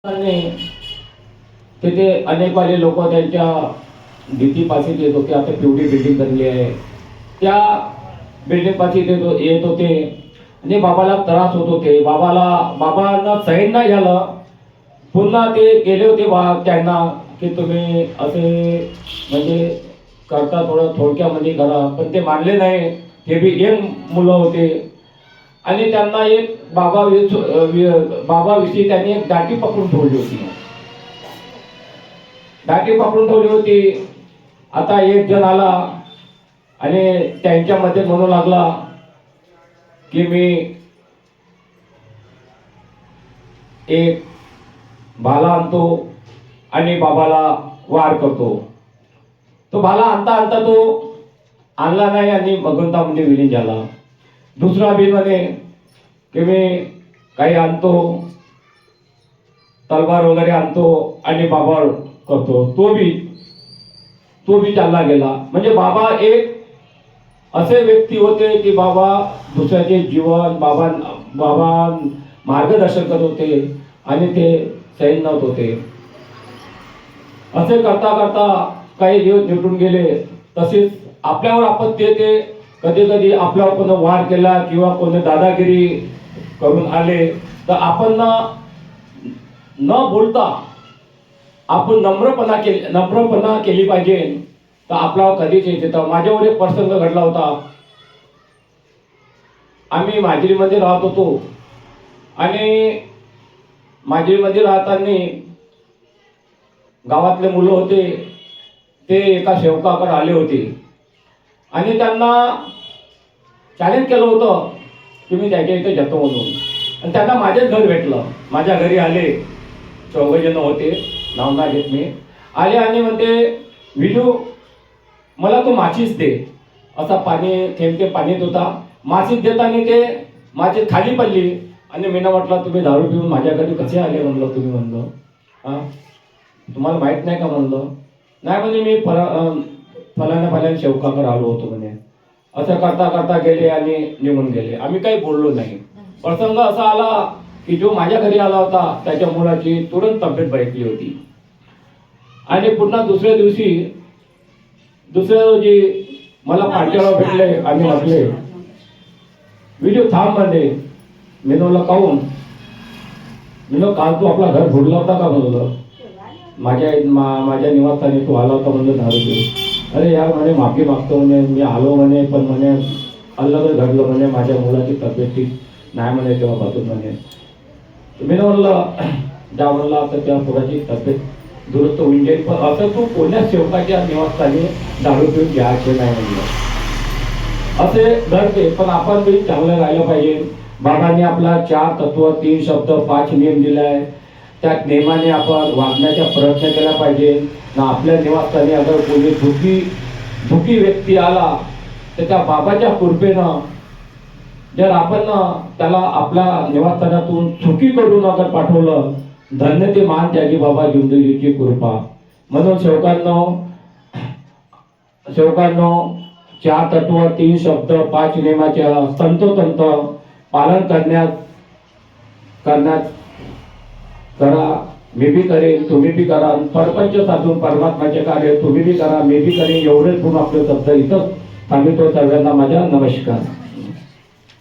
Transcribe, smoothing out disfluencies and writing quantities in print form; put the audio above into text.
आणि तिथे अनेक वाले लोक त्यांच्या भीतीपाशी येत होते. आता पिवळी बिल्डिंग बनली आहे, त्या बिल्डिंग पाशी येत होते आणि बाबाला त्रास होत होते. बाबांना सहन नाही झालं. पुन्हा ते गेले होते त्यांना की तुम्ही असे म्हणजे करता थोडं थोडक्यामध्ये करा, पण ते मानले नाही. ते बी एक मुलं होते आणि त्यांना एक बाबाविषयी त्यांनी एक दाटी पकडून ठेवली होती. दाटी पकडून ठेवली होती. आता एक जण आला आणि त्यांच्यामध्ये म्हणू लागला की मी एक भाला आणतो आणि बाबाला वार करतो. तो भाला आणता आणता तो आणला नाही आणि भगवंतामध्ये विलीन झाला. दुसरा बी म्हणे की मी काही आणतो, तलवार वगैरे आणतो आणि बाबावर करतो. तो बी चालला गेला. म्हणजे बाबा एक असे व्यक्ती होते की बाबा दुसऱ्याचे जीवन बाबा मार्गदर्शन करत होते आणि ते सहन नव्हत होते. असे करता करता काही दिवस निवडून गेले. तसेच आपल्यावर आपत्ती येते. कधी कधी आपल्यावर कोणी वार केला किंवा कोणी दादागिरी करून आले तर आपण न बोलता आपण नम्रपणा केली पाहिजे. तर आपल्यावर कधीच येते. तर माझ्यावर एक प्रसंग घडला होता. आम्ही माजरीमध्ये राहत होतो आणि माजरीमध्ये राहताना गावातले मुलं होते ते एका सेवकाकडे आले होते आणि त्यांना चॅलेंज केलं होतं की मी त्याच्या इथे जातो म्हणून. आणि त्यांना माझेच घर भेटलं. माझ्या घरी आले, 4 जण होते, नाव ना घेत मी. आले आणि म्हणते विजू मला तू माचीस दे. असा थेंब पाणीत होता. माचीस देताना ते माचीस खाली पडली आणि मी म्हटलं तुम्ही दारू पिऊन माझ्या घरी कसे आले म्हणलं तुम्ही. म्हणलं हां तुम्हाला माहीत नाही का म्हणलं. नाही म्हणजे मी फलाण्या शेवकाकडे आलो होतो म्हणे. असं करता करता गेले आणि निघून गेले. आम्ही काही बोललो नाही. प्रसंग असा आला की जो माझ्या घरी आला होता त्याच्या मुलाची तुरंत तब्येत बैठली होती. आणि पुन्हा दुसऱ्या दिवशी मला पाट्याला भेटले. आम्ही म्हटले विजू थांब मध्ये. मी म्हणलं काहून. मी काल तू आपला घर फोडला होता का म्हणलं. माझ्या निवासस्थानी तू आला होता म्हणलं दारू पिऊन. अरे यार म्हणे माफी मागतो म्हणे. मी आलो म्हणे पण म्हणे अलगच घडलं म्हणे. माझ्या मुलाची तब्येत ठीक नाही म्हणे तेव्हापासून म्हणे. मी म्हणलं ज्या म्हणला तर त्या पोराची तब्येत दुरुस्त होऊन जाईल. पण असं तू कोण्या सेवकाच्या निवासस्थानी दारू पिऊन घ्यायचे नाही म्हणलं. असे घडते. पण आपण बी चांगलं राहिलं पाहिजे. बाबांनी आपला 4 तत्व 3 शब्द 5 नियम दिलाय. त्या नियमाने आपण वागण्याचा प्रयत्न केला पाहिजे. ना आपल्या निवासस्थानी अगर कोणी दुःखी व्यक्ती आला तर त्या बाबाच्या कृपेनं जर आपण त्याला आपल्या निवासस्थानातून सुखी करून अगर पाठवलं धन्य ते मान त्याची बाबा जिंदगीची कृपा. म्हणून सेवकांनो 4 तत्व 3 शब्द 5 नियमाचे तंतोतंत पालन करण्यात करा. मी बी करेन, तुम्ही बी करा. परपंच साधून परमात्म्याचे कार्य तुम्ही बी करा, मी बी करेन. एवढेच गुण आपले शब्द इथं सांगितलं. सर्वांना माझा नमस्कार.